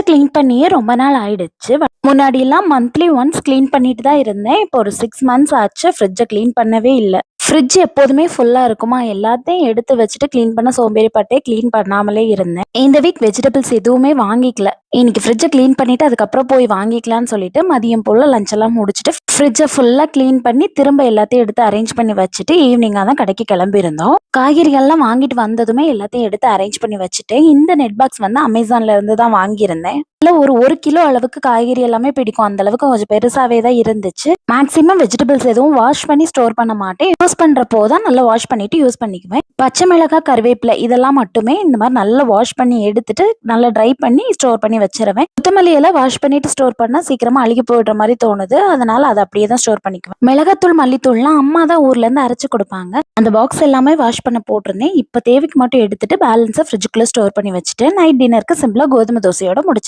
Clean பண்ணியே ரொம்ப நாள் ஆயிடுச்சு. முன்னாடிலாம் மந்த்லி ஒன்ஸ் கிளீன் பண்ணிட்டு தான் இருந்தேன். இப்போ ஒரு 6 மந்த்ஸ் ஆச்சு ஃப்ரிட்ஜ கிளீன் பண்ணவே இல்ல. ஃப்ரிட்ஜ் எப்போதுமே ஃபுல்லா இருக்குமா, எல்லாத்தையும் எடுத்து வச்சுட்டு கிளீன் பண்ண சோம்பேறிப்பட்டே கிளீன் பண்ணாமலே இருந்தேன். இந்த வீக் வெஜிடபிள்ஸ் எதுவுமே வாங்கிக்கல. இன்னைக்கு ஃப்ரிட்ஜ கிளீன் பண்ணிட்டு அதுக்கப்புறம் போய் வாங்கிக்கலாம்னு சொல்லிட்டு மதியம் போல லஞ்ச் எல்லாம் முடிச்சுட்டு ஃப்ரிட்ஜ ஃபுல்லா கிளீன் பண்ணி திரும்ப எல்லாத்தையும் எடுத்து அரேஞ்ச் பண்ணி வச்சுட்டு ஈவினிங்கா தான் கடைக்கு கிளம்பி இருந்தோம். காய்கறிகள்லாம் வாங்கிட்டு வந்ததுமே எல்லாத்தையும் எடுத்து அரேஞ்ச் பண்ணி வச்சுட்டு இந்த நெட் பாக்ஸ் வந்து அமேசான்ல இருந்து தான் வாங்கியிருந்தேன். ஒரு கிலோ அளவுக்கு காய்கறி எல்லாமே பிடிக்கும். அந்த அளவுக்கு கொஞ்சம் பெருசாவே தான் இருந்துச்சு. மேக்ஸிமம் வெஜிடபிள்ஸ் எதுவும் வாஷ் பண்ணி ஸ்டோர் பண்ண மாட்டேன். யூஸ் பண்றப்போ தான் நல்லா வாஷ் பண்ணிட்டு யூஸ் பண்ணிக்குவேன். பச்சை மிளகாய், கருவேப்பிலை இதெல்லாம் மட்டுமே இந்த மாதிரி நல்லா வாஷ் பண்ணி எடுத்துட்டு நல்லா ட்ரை பண்ணி ஸ்டோர் பண்ணி வச்சிருவேன். கொத்தமல்லி எல்லாம் வாஷ் பண்ணிட்டு ஸ்டோர் பண்ணா சீக்கிரமா அழுகி போயிடுற மாதிரி தோணுது. அதனால அதை அப்படியே தான் ஸ்டோர் பண்ணிக்குவேன். மிளகாத்தூள், மல்லித்தூள்லாம் அம்மா தான் ஊர்ல இருந்து அரைச்சு கொடுப்பாங்க. அந்த பாக்ஸ் எல்லாமே வாஷ் பண்ண போட்டிருந்தேன். இப்ப தேவைக்கு மட்டும் எடுத்துட்டு பேலன்ஸை ஃப்ரிட்ஜுக்குள்ள ஸ்டோர் பண்ணி வச்சுட்டு நைட் டின்னருக்கு சிம்பிளா கோதுமை தோசையோட முடிச்சு.